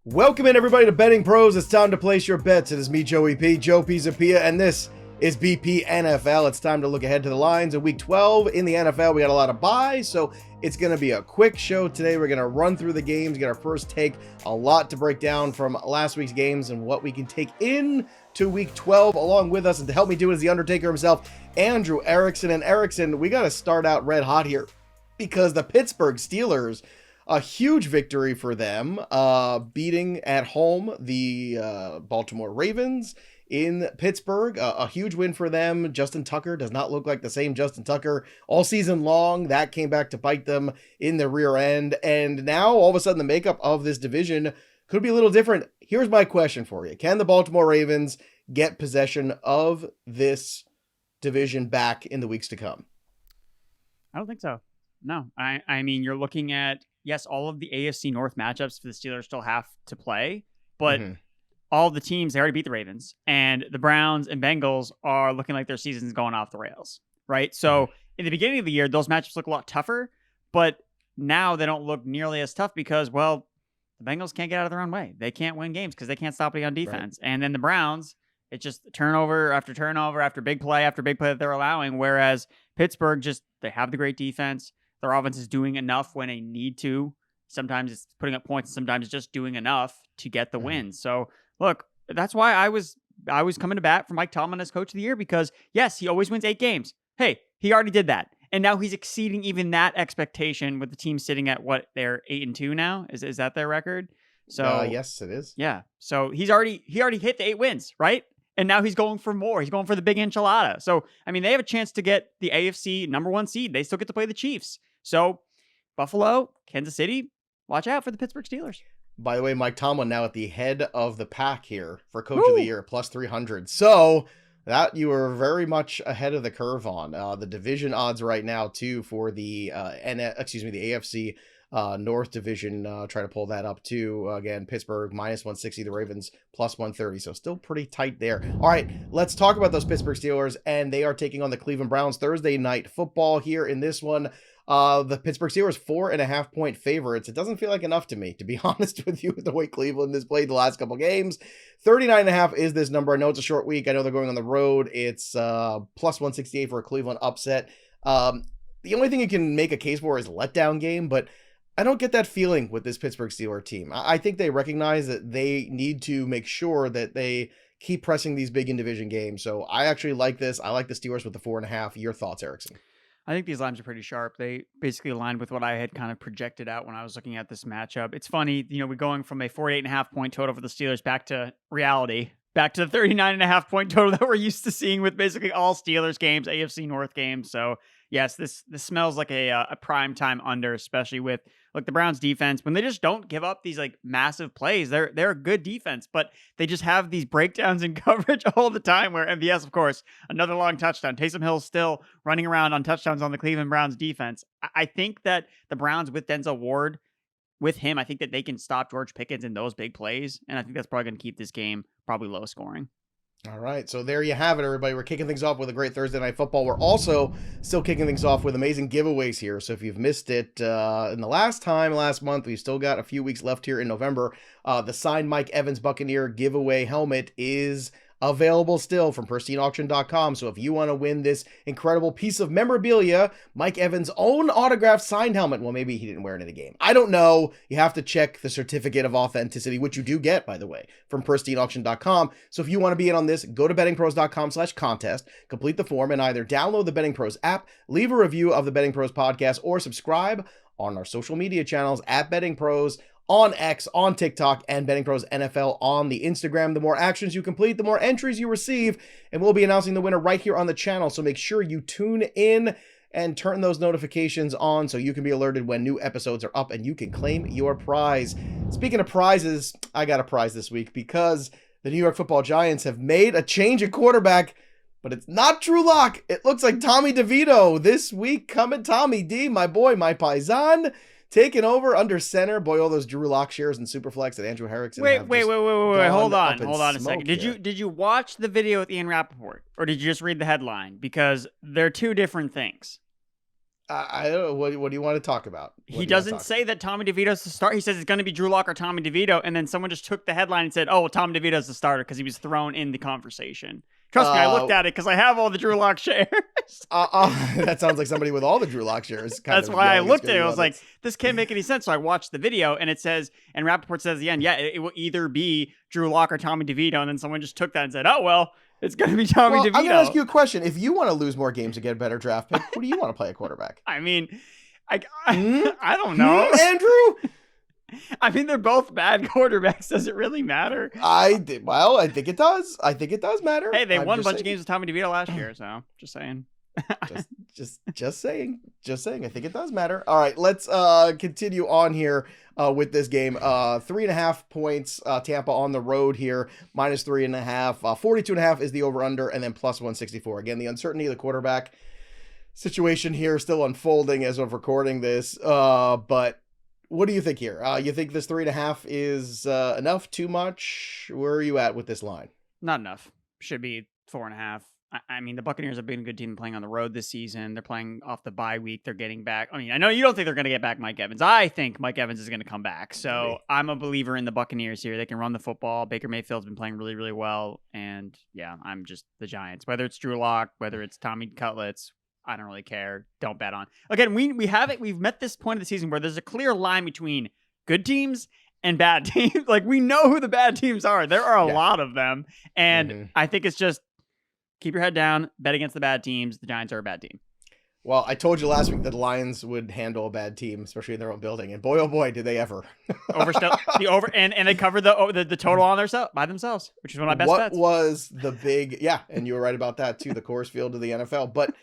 Welcome in, everybody, to Betting Pros. It's time to place your bets. It is me, Joey P, Joe Pisapia, and this is BP NFL. It's time to look ahead to the lines of Week 12 in the NFL. We got a lot of buys, so it's going to be a quick show today. We're going to run through the games, get our first take, a lot to break down from last week's games and what we can take into Week 12 along with us. And to help me do it is the Undertaker himself, Andrew Erickson. And Erickson, we got to start out red hot here because the Pittsburgh Steelers, a huge victory for them, beating at home the Baltimore Ravens in Pittsburgh. A huge win for them. Justin Tucker does not look like the same Justin Tucker all season long. That came back to bite them in the rear end. And now, all of a sudden, the makeup of this division could be a little different. Here's my question for you. Can the Baltimore Ravens get possession of this division back in the weeks to come? I don't think so. No. I mean, you're looking at, yes, all of the AFC North matchups for the Steelers still have to play, but all the teams, they already beat the Ravens, and the Browns and Bengals are looking like their season's going off the rails, right? So in the beginning of the year, those matchups look a lot tougher, but now they don't look nearly as tough because, well, the Bengals can't get out of their own way. They can't win games because they can't stop it on defense. Right. And then the Browns, it's just turnover after turnover after big play that they're allowing, whereas Pittsburgh they have the great defense. Their offense is doing enough when they need to. Sometimes it's putting up points. Sometimes it's just doing enough to get the win. So, look, that's why I was coming to bat for Mike Tomlin as coach of the year because, yes, he always wins 8 games. Hey, he already did that. And now he's exceeding even that expectation with the team sitting at, what, they're 8-2 now? Is that their record? So yes, it is. Yeah. So he already hit the 8 wins, right? And now he's going for more. He's going for the big enchilada. So, I mean, they have a chance to get the AFC number 1 seed. They still get to play the Chiefs. So, Buffalo, Kansas City, watch out for the Pittsburgh Steelers. By the way, Mike Tomlin now at the head of the pack here for Coach of the Year, plus 300. So, that you are very much ahead of the curve on. The division odds right now, too, for the AFC North division. Try to pull that up, too. Again, Pittsburgh, minus 160, the Ravens, plus 130. So, still pretty tight there. All right, let's talk about those Pittsburgh Steelers, and they are taking on the Cleveland Browns Thursday night football here in this one. The Pittsburgh Steelers 4.5-point favorites. It doesn't feel like enough to me, to be honest with you, with the way Cleveland has played the last couple games. 39.5 is this number. I know it's a short week. I know they're going on the road. It's plus 168 for a Cleveland upset. The only thing you can make a case for is letdown game, but I don't get that feeling with this Pittsburgh Steelers team. I think they recognize that they need to make sure that they keep pressing these big in-division games. So I actually like this. I like the Steelers with the 4.5. Your thoughts, Erickson? I think these lines are pretty sharp. They basically aligned with what I had kind of projected out when I was looking at this matchup. It's funny, we're going from a 48.5-point total for the Steelers back to reality, back to the 39.5-point total that we're used to seeing with basically all Steelers games, AFC North games. So yes, this smells like a prime time under, especially with the Browns defense. When they just don't give up these massive plays, they're a good defense, but they just have these breakdowns in coverage all the time where MVS, of course, another long touchdown. Taysom Hill's still running around on touchdowns on the Cleveland Browns defense. I think that the Browns with Denzel Ward, with him, I think that they can stop George Pickens in those big plays. And I think that's probably going to keep this game probably low scoring. All right, so there you have it, everybody. We're kicking things off with a great Thursday Night Football. We're also still kicking things off with amazing giveaways here. So if you've missed it in the last month, we've still got a few weeks left here in November. The signed Mike Evans Buccaneer giveaway helmet is available still from pristineauction.com. So if you want to win this incredible piece of memorabilia, Mike Evans' own autographed signed helmet, well, maybe he didn't wear it in a game. I don't know. You have to check the certificate of authenticity, which you do get, by the way, from pristineauction.com. So if you want to be in on this, go to bettingpros.com/contest, complete the form, and either download the Betting Pros app, leave a review of the Betting Pros podcast, or subscribe on our social media channels at Betting Pros, on X, on TikTok, and Betting Pros NFL on the Instagram. The more actions you complete, the more entries you receive, and we'll be announcing the winner right here on the channel. So make sure you tune in and turn those notifications on so you can be alerted when new episodes are up and you can claim your prize. Speaking of prizes, I got a prize this week because the New York Football Giants have made a change at quarterback, but it's not Drew Lock. It looks like Tommy DeVito this week. Coming, Tommy D, my boy, my paisan, taking over under center. Boy, all those Drew Lock shares and Superflex that Andrew Erickson Wait. Hold on a second. Here. Did you watch the video with Ian Rappaport, or did you just read the headline? Because they're two different things. I don't know. What do you want to talk about? He doesn't say that Tommy DeVito's the start. He says it's going to be Drew Lock or Tommy DeVito, and then someone just took the headline and said, "Oh, well, Tommy DeVito's the starter" because he was thrown in the conversation. Trust me, I looked at it because I have all the Drew Lock shares. That sounds like somebody with all the Drew Lock shares. That's why I looked at it. I was like, this can't make any sense. So I watched the video, and it says, and Rappaport says at the end, yeah, it will either be Drew Lock or Tommy DeVito, and then someone just took that and said, oh, well, it's going to be Tommy DeVito. I'm going to ask you a question. If you want to lose more games to get a better draft pick, who do you want to play a quarterback? I mean, I don't know. Andrew? I mean, they're both bad quarterbacks. Does it really matter? I think it does. I think it does matter. Hey, they won a bunch of games with Tommy DeVito last year, so just saying. just saying. I think it does matter. All right, let's continue on here with this game. 3.5 points. Tampa on the road here, -3.5. 42.5 is the over/under, and then +164. Again, the uncertainty of the quarterback situation here is still unfolding as of recording this. But what do you think here? You think this 3.5 is enough? Too much? Where are you at with this line? Not enough. Should be 4.5. I mean, the Buccaneers have been a good team playing on the road this season. They're playing off the bye week. They're getting back. I mean, I know you don't think they're going to get back Mike Evans. I think Mike Evans is going to come back. So I'm a believer in the Buccaneers here. They can run the football. Baker Mayfield's been playing really, really well. And yeah, I'm just the Giants. Whether it's Drew Lock, whether it's Tommy Cutlets, I don't really care. Don't bet on. Again, we have it. We've met this point of the season where there's a clear line between good teams and bad teams. Like, we know who the bad teams are. There are a lot of them. And I think it's just keep your head down, bet against the bad teams. The Giants are a bad team. Well, I told you last week that the Lions would handle a bad team, especially in their own building. And boy, oh boy, did they ever. And they covered the total on by themselves, which is one of my best bets. What was the big, and you were right about that too, the Coors Field of the NFL. But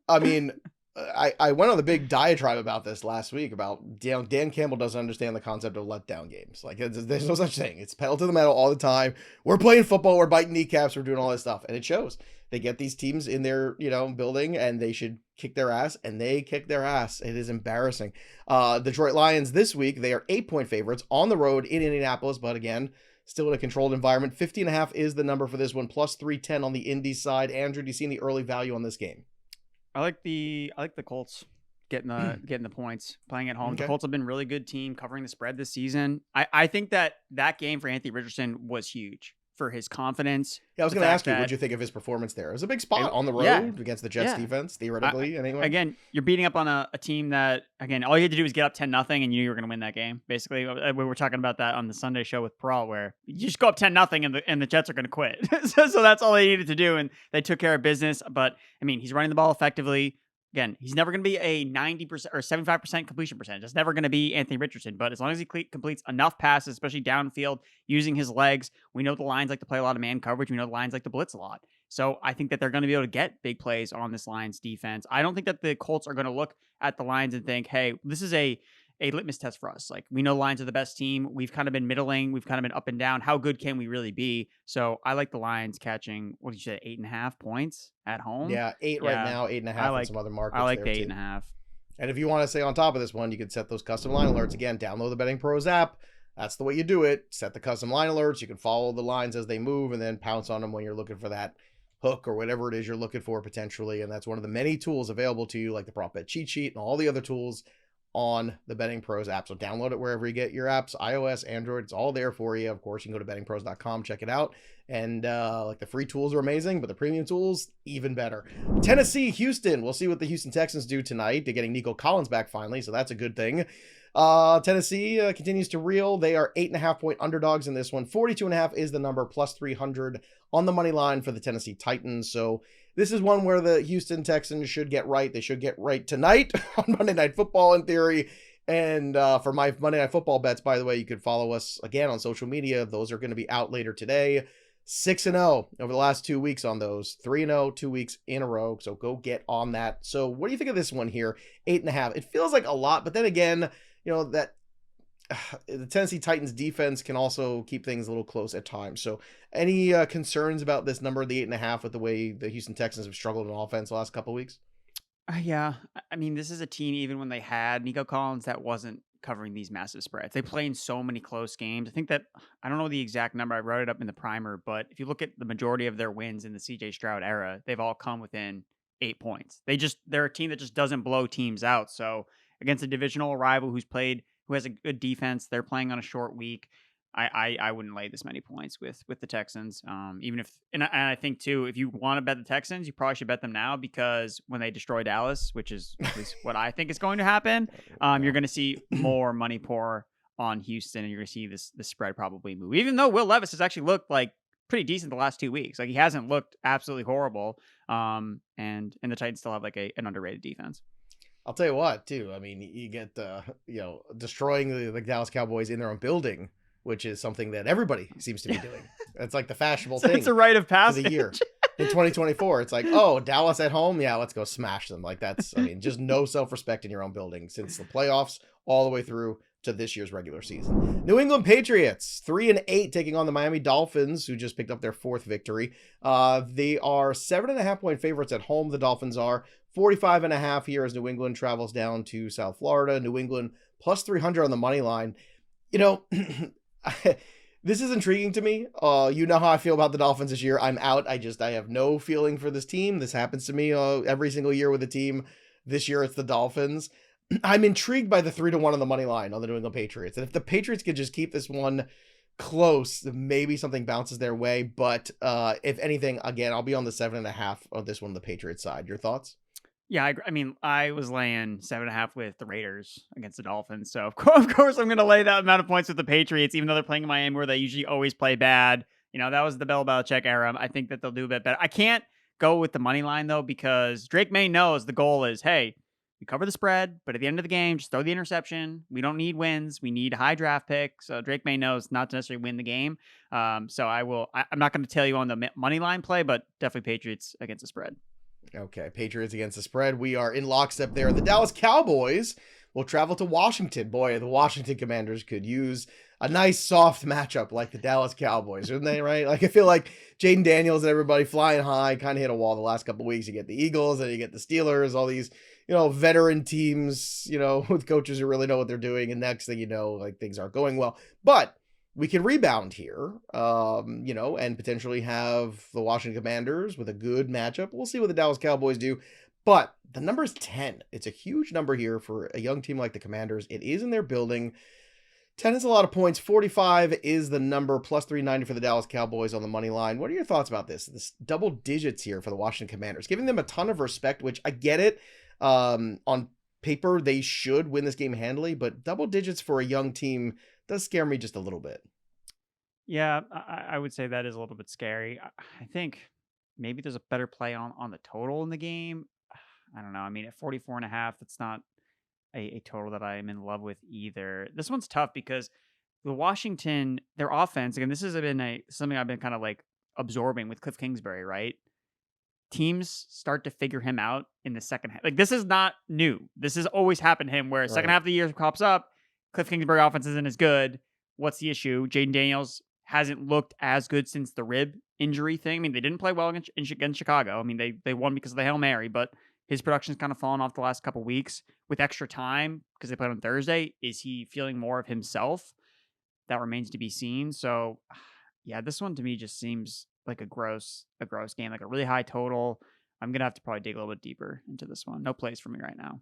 I mean, I went on the big diatribe about this last week about Dan Campbell doesn't understand the concept of letdown games. Like, there's no such thing. It's pedal to the metal all the time. We're playing football. We're biting kneecaps. We're doing all this stuff. And it shows. They get these teams in their, building, and they should kick their ass, and they kick their ass. It is embarrassing. Detroit Lions this week, they are 8-point favorites on the road in Indianapolis, but again, still in a controlled environment. 50.5 is the number for this one, +310 on the Indy side. Andrew, do you see any early value on this game? I like the Colts getting the points, playing at home. Okay. The Colts have been a really good team covering the spread this season. I think that game for Anthony Richardson was huge for his confidence. Yeah, I was going to ask you, what did you think of his performance there? It was a big spot on the road against the Jets defense, theoretically, anyway. Again, you're beating up on a team that, again, all you had to do was get up 10-0 and you knew you were going to win that game. Basically, we were talking about that on the Sunday show with Pearl, where you just go up 10-0 and the Jets are going to quit. so that's all they needed to do, and they took care of business. But, I mean, he's running the ball effectively. Again, he's never going to be a 90% or 75% completion percentage. It's never going to be Anthony Richardson. But as long as he completes enough passes, especially downfield, using his legs, we know the Lions like to play a lot of man coverage. We know the Lions like to blitz a lot. So I think that they're going to be able to get big plays on this Lions defense. I don't think that the Colts are going to look at the Lions and think, hey, this is a litmus test for us. Like, we know Lions are the best team. We've kind of been middling. We've kind of been up and down. How good can we really be? So I like the Lions catching, what did you say, 8.5 points at home? Yeah, 8 right now, 8.5 in some other markets. I like the 8.5. And if you want to stay on top of this one, you can set those custom line alerts. Again, download the BettingPros app. That's the way you do it. Set the custom line alerts. You can follow the lines as they move and then pounce on them when you're looking for that hook or whatever it is you're looking for potentially. And that's one of the many tools available to you, like the prop bet cheat sheet and all the other tools on the BettingPros app. So download it wherever you get your apps, iOS, Android, it's all there for you. Of course, you can go to bettingpros.com, check it out. And like, the free tools are amazing, but the premium tools, even better. Tennessee, Houston. We'll see what the Houston Texans do tonight. They're getting Nico Collins back finally, so that's a good thing. Tennessee continues to reel. They are 8.5-point underdogs in this one. 42.5 is the number, +300 on the money line for the Tennessee Titans. So this is one where the Houston Texans should get right. They should get right tonight on Monday Night Football in theory. And for my Monday Night Football bets, by the way, you could follow us again on social media. Those are going to be out later today. 6-0 over the last 2 weeks on those. 3-0 2 weeks in a row. So go get on that. So what do you think of this one here? 8.5. It feels like a lot, but then again, that the Tennessee Titans defense can also keep things a little close at times. So any concerns about this number, the 8.5, with the way the Houston Texans have struggled in offense the last couple of weeks? Yeah. I mean, this is a team, even when they had Nico Collins, that wasn't covering these massive spreads. They play in so many close games. I think that, I don't know the exact number, I wrote it up in the primer, but if you look at the majority of their wins in the CJ Stroud era, they've all come within 8 points. They're a team that just doesn't blow teams out. So against a divisional rival who has a good defense, they're playing on a short week. I wouldn't lay this many points with the Texans. Even if and I think too, if you want to bet the Texans, you probably should bet them now, because when they destroy Dallas, which is at least what I think is going to happen, you're going to see more money pour on Houston, and you're going to see the spread probably move. Even though Will Levis has actually looked like pretty decent the last 2 weeks, like he hasn't looked absolutely horrible. And the Titans still have like an underrated defense. I'll tell you what, too. I mean, you get destroying the Dallas Cowboys in their own building, which is something that everybody seems to be doing. It's like the fashionable thing. It's a rite of passage. For the year. In 2024, it's like, oh, Dallas at home? Yeah, let's go smash them. Like that's, I mean, just no self-respect in your own building since the playoffs all the way through to this year's regular season. New England Patriots, 3-8, taking on the Miami Dolphins, who just picked up their 4th victory. They are 7.5-point favorites at home. The Dolphins are 45.5 here as New England travels down to South Florida. New England plus 300 on the money line. You know, this is intriguing to me. You know how I feel about the Dolphins this year. I'm out. I have no feeling for this team. This happens to me every single year with a team. This year it's the Dolphins. I'm intrigued by the 3-1 on the money line on the New England Patriots. And if the Patriots could just keep this one close, maybe something bounces their way. But if anything, again, I'll be on the 7.5 on this one, the Patriots side. Your thoughts? Yeah, I mean, I was laying 7.5 with the Raiders against the Dolphins. So, of course, I'm going to lay that amount of points with the Patriots, even though they're playing in Miami where they usually always play bad. You know, that was the Bill Belichick era. I think that they'll do a bit better. I can't go with the money line, though, because Drake May knows the goal is, hey, we cover the spread, but at the end of the game, just throw the interception. We don't need wins. We need high draft picks. So Drake May knows not to necessarily win the game. So I'm not going to tell you on the money line play, but definitely Patriots against the spread. Okay, Patriots against the spread. We are in lockstep there. The Dallas Cowboys will travel to Washington. Boy, the Washington Commanders could use a nice soft matchup like the Dallas Cowboys, wouldn't they, right? Like, I feel like Jaden Daniels and everybody flying high kind of hit a wall the last couple of weeks. You get the Eagles, and you get the Steelers, all these, veteran teams, with coaches who really know what they're doing. And next thing you know, like, things aren't going well. But we can rebound here, and potentially have the Washington Commanders with a good matchup. We'll see what the Dallas Cowboys do. But the number is 10. It's a huge number here for a young team like the Commanders. It is in their building. 10 is a lot of points. 45 is the number, plus 390 for the Dallas Cowboys on the money line. What are your thoughts about this? This double digits here for the Washington Commanders, giving them a ton of respect, which I get it. On paper, they should win this game handily, but double digits for a young team does scare me just a little bit. Yeah, I would say that is a little bit scary. I think maybe there's a better play on the total in the game. I don't know. I mean, at 44.5, that's not a total that I'm in love with either. This one's tough because the Washington, their offense, again, this has been something I've been kind of like absorbing with Cliff Kingsbury, right? Teams start to figure him out in the second half. Like, this is not new. This has always happened to him where second half of the year pops up, Cliff Kingsbury offense isn't as good. What's the issue? Jaden Daniels hasn't looked as good since the rib injury thing. I mean, they didn't play well against Chicago. I mean, they won because of the Hail Mary, but his production's kind of fallen off the last couple weeks with extra time because they played on Thursday. Is he feeling more of himself? That remains to be seen. So, yeah, this one to me just seems like a gross game, like a really high total. I'm going to have to probably dig a little bit deeper into this one. No plays for me right now.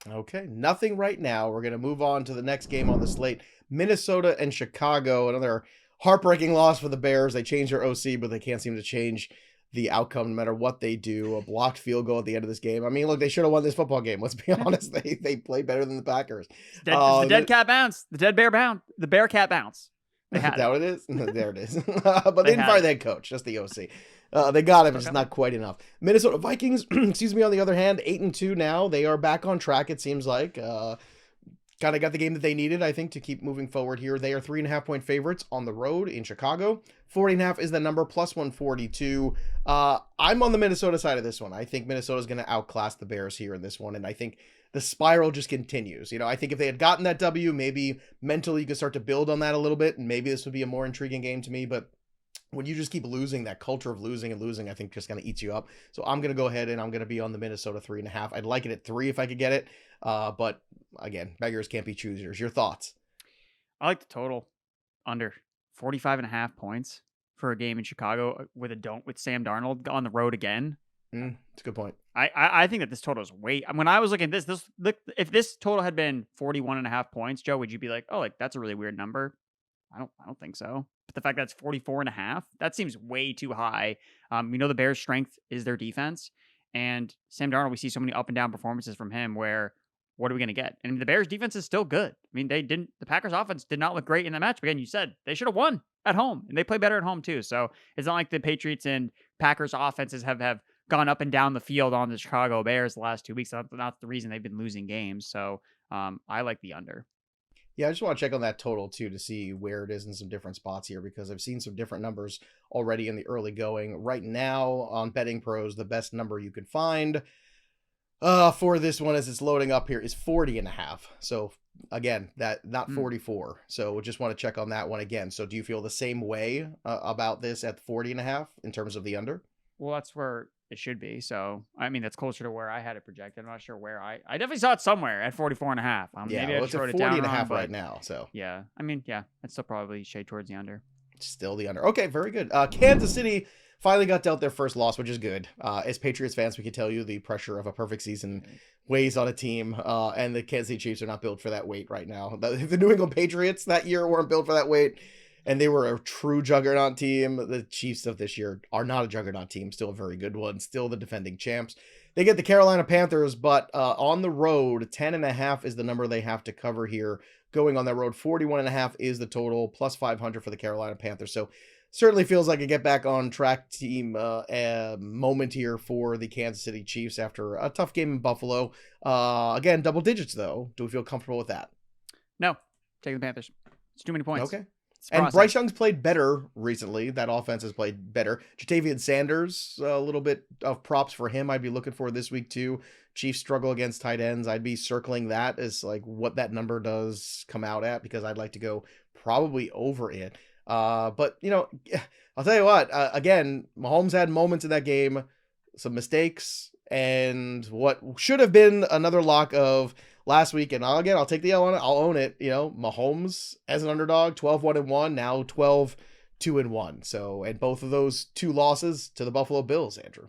Okay, nothing right now. We're going to move on to the next game on the slate. Minnesota and Chicago, another heartbreaking loss for the Bears. They changed their OC, but they can't seem to change the outcome no matter what they do. A blocked field goal at the end of this game. I mean, look, they should have won this football game. Let's be honest. They play better than the Packers. It's the dead cat bounce. The dead bear bounce. The bear cat bounce. Is that what it is? There it is. But they didn't fire the head coach, just the OC. They got him, but it's not quite enough. Minnesota Vikings, excuse me, on the other hand, 8-2 now. They are back on track, it seems like. Kind of got the game that they needed, I think, to keep moving forward here. They are 3.5-point favorites on the road in Chicago. 40.5 is the number, plus 142. I'm on the Minnesota side of this one. I think Minnesota's going to outclass the Bears here in this one, and I think the spiral just continues. I think if they had gotten that W, maybe mentally you could start to build on that a little bit, and maybe this would be a more intriguing game to me, but when you just keep losing, that culture of losing and losing, I think just kind of eats you up. So I'm going to go ahead and I'm going to be on the Minnesota 3.5. I'd like it at 3 if I could get it. But again, beggars can't be choosers. Your thoughts? I like the total under 45.5 points for a game in Chicago with Sam Darnold on the road again. It's a good point. I think that this total is way. When I was looking at this if this total had been 41.5 points, Joe, would you be like, oh, like that's a really weird number? I don't think so. But the fact that it's 44.5, that seems way too high. We know the Bears' strength is their defense, and Sam Darnold. We see so many up and down performances from him. Where what are we going to get? And the Bears' defense is still good. I mean, they didn't. The Packers' offense did not look great in that match. But again, you said they should have won at home, and they play better at home too. So it's not like the Patriots and Packers' offenses have gone up and down the field on the Chicago Bears the last 2 weeks. That's not the reason they've been losing games. So I like the under. Yeah, I just want to check on that total too to see where it is in some different spots here because I've seen some different numbers already in the early going. Right now on BettingPros, the best number you could find for this one as it's loading up here is 40.5. So again, that not 44. So just want to check on that one again. So do you feel the same way about this at 40.5 in terms of the under? Well, that's where it should be. So, I mean, that's closer to where I had it projected. I'm not sure where I definitely saw it somewhere at 44.5. Yeah, maybe well, I it's just wrote at it down 40.5 wrong, right now. So yeah, I mean, yeah, I'd still probably shade towards the under. Still the under. Okay, very good. Kansas City finally got dealt their first loss, which is good. As Patriots fans, we can tell you the pressure of a perfect season weighs on a team, and the Kansas City Chiefs are not built for that weight right now. The New England Patriots that year weren't built for that weight, and they were a true juggernaut team. The Chiefs of this year are not a juggernaut team, still a very good one, still the defending champs. They get the Carolina Panthers, but on the road, 10.5 is the number they have to cover here. Going on that road, 41.5 is the total, plus 500 for the Carolina Panthers. So certainly feels like a get back on track team moment here for the Kansas City Chiefs after a tough game in Buffalo. Again, double digits though. Do we feel comfortable with that? No, take the Panthers. It's too many points. Okay. And Bryce Young's played better recently. That offense has played better. Jatavian Sanders, a little bit of props for him I'd be looking for this week too. Chiefs struggle against tight ends. I'd be circling that as like what that number does come out at because I'd like to go probably over it. But, you know, I'll tell you what, again, Mahomes had moments in that game, some mistakes, and what should have been another lock of last week. And I'll take the L on it. I'll own it. You know, Mahomes as an underdog, 12-1-1, now 12-2-1. So, and both of those two losses to the Buffalo Bills, Andrew.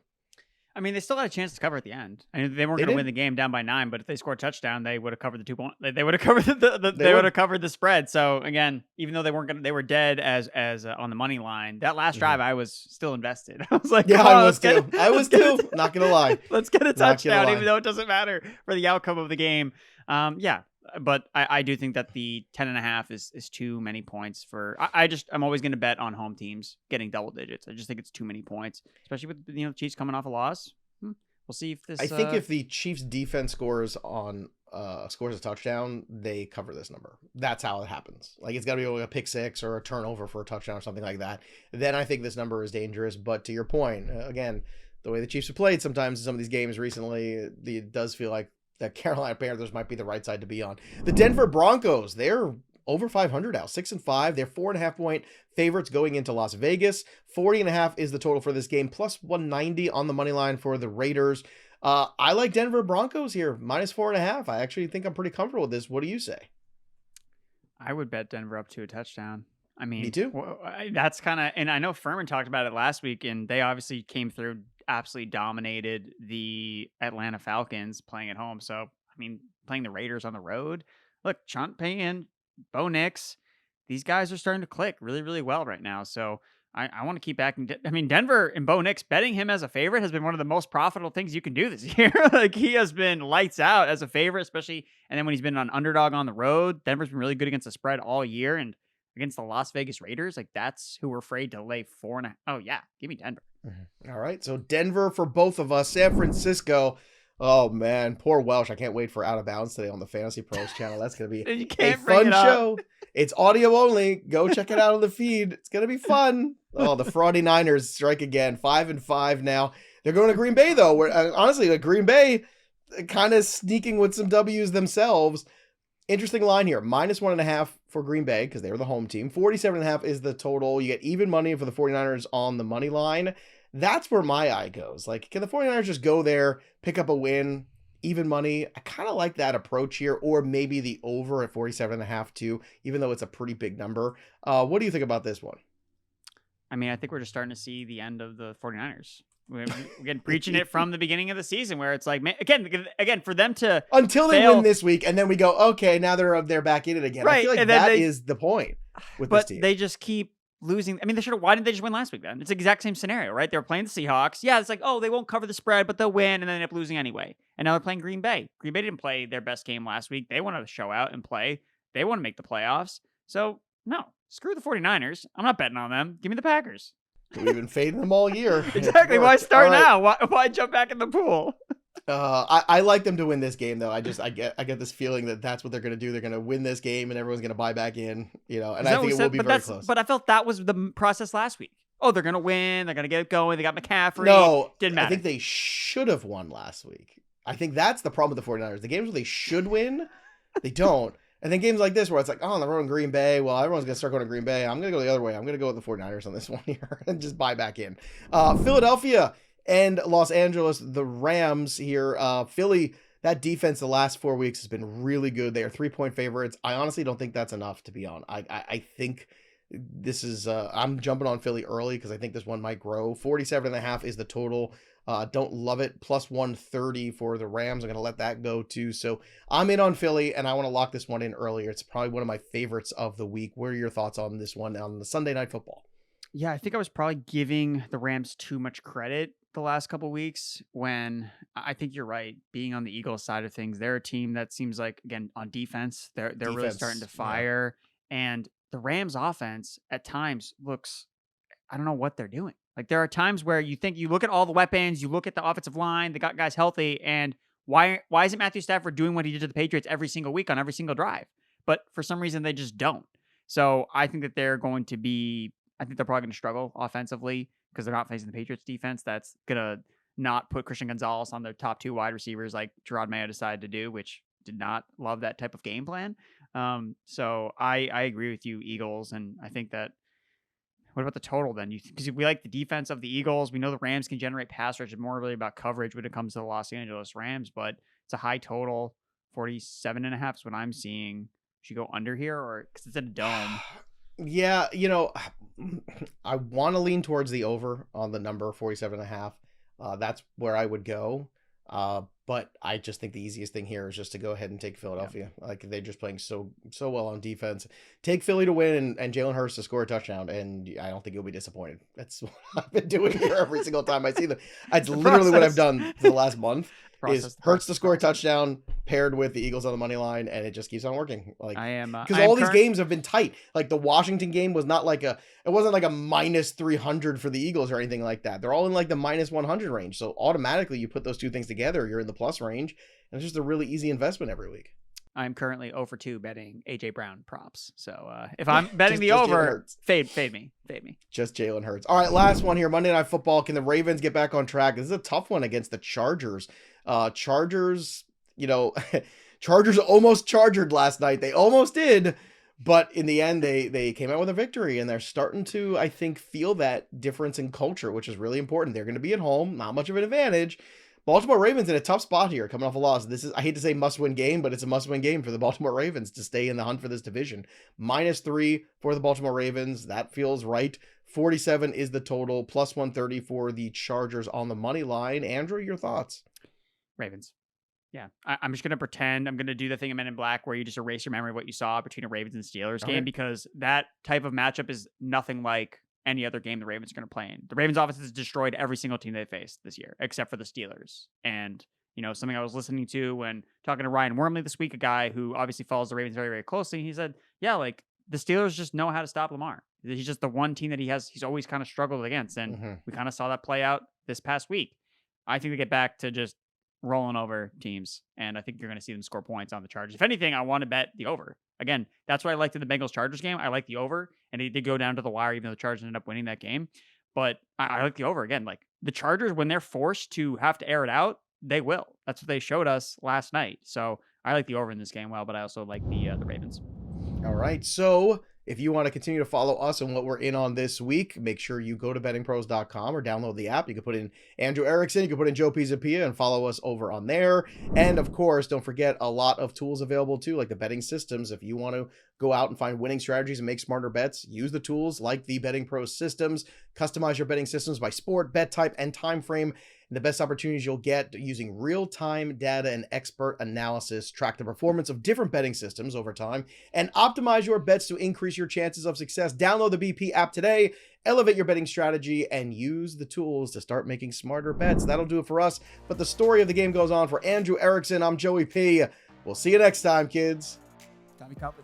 I mean, they still had a chance to cover at the end. I mean, they weren't going to win the game down by 9, but if they scored a touchdown, they would have covered the 2 point. They would have covered they would have covered the spread. So again, even though they weren't they were dead as on the money line. That last drive, I was still invested. I was like, yeah, I was too. Not gonna lie. Let's get a touchdown, even though it doesn't matter for the outcome of the game. Yeah. But I do think that the 10.5 is too many points for. I'm always going to bet on home teams getting double digits. I just think it's too many points, especially with the Chiefs coming off a loss. We'll see if this. I think if the Chiefs defense scores a touchdown, they cover this number. That's how it happens. Like it's got to be like a pick six or a turnover for a touchdown or something like that. Then I think this number is dangerous. But to your point, again, the way the Chiefs have played sometimes in some of these games recently, it does feel like the Carolina Panthers might be the right side to be on. The Denver Broncos, they're over 500 now, 6-5. They're 4.5 point favorites going into Las Vegas. 40.5 is the total for this game, plus 190 on the money line for the Raiders. I like Denver Broncos here, minus 4.5. I actually think I'm pretty comfortable with this. What do you say? I would bet Denver up to a touchdown. I mean, me too. That's kind of, and I know Furman talked about it last week, and they obviously came through, absolutely dominated the Atlanta Falcons playing at home. So, I mean, playing the Raiders on the road. Look, Sean Payton, Bo Nix, these guys are starting to click really, really well right now. So I want to keep backing. I mean, Denver and Bo Nix, betting him as a favorite has been one of the most profitable things you can do this year. Like he has been lights out as a favorite, especially. And then when he's been an underdog on the road, Denver's been really good against the spread all year. And against the Las Vegas Raiders, like that's who we're afraid to lay 4.5. Oh yeah, give me Denver. All right, so Denver for both of us. San Francisco. Oh man, poor Welsh. I can't wait for Out of Bounds today on the Fantasy Pros channel. That's gonna be a fun show. It's audio only. Go check it out on the feed. It's gonna be fun. Oh, the Fraudy Niners strike again. 5-5 now. They're going to Green Bay though. Where honestly, like Green Bay, kind of sneaking with some W's themselves. Interesting line here. Minus 1.5 for Green Bay because they were the home team. 47.5 is the total. You get even money for the 49ers on the money line. That's where my eye goes. Like, can the 49ers just go there, pick up a win, even money? I kind of like that approach here, or maybe the over at 47.5 too, even though it's a pretty big number. What do you think about this one? I mean, I think we're just starting to see the end of the 49ers. Again, preaching it from the beginning of the season, where it's like, man, again, for them to until they fail, win this week, and then we go, okay, now they're back in it again. Right, I feel like that is the point with this team. But they just keep losing. I mean, why didn't they just win last week then? It's the exact same scenario, right? They were playing the Seahawks. Yeah, it's like, oh, they won't cover the spread, but they'll win, and then end up losing anyway. And now they're playing Green Bay. Green Bay didn't play their best game last week. They want to show out and play. They want to make the playoffs. So, no, screw the 49ers. I'm not betting on them. Give me the Packers. We've been fading them all year. Exactly. Why start now? Why jump back in the pool? I like them to win this game, though. I get this feeling that that's what they're going to do. They're going to win this game, and everyone's going to buy back in. And I think it will be very close. But I felt that was the process last week. Oh, they're going to win. They're going to get it going. They got McCaffrey. No, didn't matter. I think they should have won last week. I think that's the problem with the 49ers. The games where they should win, they don't. And then games like this where it's like, oh, on the road in Green Bay, well, everyone's going to start going to Green Bay. I'm going to go the other way. I'm going to go with the 49ers on this one here and just buy back in. Philadelphia and Los Angeles, the Rams here. Philly, that defense the last 4 weeks has been really good. They are 3-point favorites. I honestly don't think that's enough to be on. I think this is, I'm jumping on Philly early because I think this one might grow. 47.5 is the total. Don't love it. Plus 130 for the Rams. I'm going to let that go too. So I'm in on Philly, and I want to lock this one in earlier. It's probably one of my favorites of the week. What are your thoughts on this one on the Sunday Night Football? Yeah, I think I was probably giving the Rams too much credit the last couple of weeks, when I think you're right. Being on the Eagles side of things, they're a team that seems like, again, on defense, they're really starting to fire. Yeah. And the Rams offense at times looks, I don't know what they're doing. Like, there are times where you look at all the weapons, you look at the offensive line, they got guys healthy, and why isn't Matthew Stafford doing what he did to the Patriots every single week on every single drive? But for some reason, they just don't. So I think that they're probably going to struggle offensively because they're not facing the Patriots defense. That's going to not put Christian Gonzalez on their top two wide receivers like Gerard Mayo decided to do, which did not love that type of game plan. So I agree with you, Eagles, and I think that. What about the total then? Because we like the defense of the Eagles. We know the Rams can generate pass rush. It's more really about coverage when it comes to the Los Angeles Rams, but it's a high total. 47.5 is what I'm seeing. Should you go under here, or because it's in a dome? Yeah, I want to lean towards the over on the number 47.5. That's where I would go. But I just think the easiest thing here is just to go ahead and take Philadelphia. Yeah. Like, they're just playing so well on defense. Take Philly to win and Jalen Hurts to score a touchdown, and I don't think you'll be disappointed. That's what I've been doing here every single time I see them. That's literally what I've done for the last month. Is Hurts to score a touchdown paired with the Eagles on the money line, and it just keeps on working. Like, because all these games have been tight. Like, the Washington game was not like it wasn't like a minus 300 for the Eagles or anything like that. They're all in like the minus 100 range. So automatically you put those two things together, you're in the plus range, and it's just a really easy investment every week. I'm currently 0 for 2 betting AJ Brown props. So if I'm betting the over, fade me. Just Jalen Hurts. All right, last one here. Monday Night Football. Can the Ravens get back on track? This is a tough one against the Chargers. Chargers almost chargered last night. They almost did, but in the end, they came out with a victory, and they're starting to, I think, feel that difference in culture, which is really important. They're going to be at home, not much of an advantage. Baltimore Ravens in a tough spot here, coming off a loss. This is, I hate to say must-win game, but it's a must-win game for the Baltimore Ravens to stay in the hunt for this division. -3 for the Baltimore Ravens. That feels right. 47 is the total, plus 130 for the Chargers on the money line. Andrew, your thoughts? Ravens. Yeah, I'm just going to pretend I'm going to do the thing in Men in Black where you just erase your memory of what you saw between a Ravens and Steelers game, because that type of matchup is nothing like any other game the Ravens are going to play in. The Ravens offense has destroyed every single team they faced this year, except for the Steelers. And, something I was listening to when talking to Ryan Wormley this week, a guy who obviously follows the Ravens very, very closely, he said, yeah, like, the Steelers just know how to stop Lamar. He's just the one team that he's always kind of struggled against. And we kind of saw that play out this past week. I think they get back to just rolling over teams, and I think you're going to see them score points on the Chargers. If anything, I want to bet the over. Again, that's what I liked in the Bengals-Chargers game. I like the over, and it did go down to the wire, even though the Chargers ended up winning that game. But I like the over. Again, like, the Chargers, when they're forced to have to air it out, they will. That's what they showed us last night. So I like the over in this game well, but I also like the Ravens. All right, so If you want to continue to follow us and what we're in on this week, make sure you go to bettingpros.com or download the app. You can put in Andrew Erickson, you can put in Joe Pisapia and follow us over on there. And of course, don't forget a lot of tools available too, like the betting systems. If you want to go out and find winning strategies and make smarter bets, use the tools like the BettingPros systems. Customize your betting systems by sport, bet type, and time frame. And the best opportunities you'll get using real-time data and expert analysis. Track the performance of different betting systems over time and optimize your bets to increase your chances of success. Download the BP app today, elevate your betting strategy, and use the tools to start making smarter bets. That'll do it for us. But the story of the game goes on. For Andrew Erickson, I'm Joey P. We'll see you next time, kids. Tommy Cup.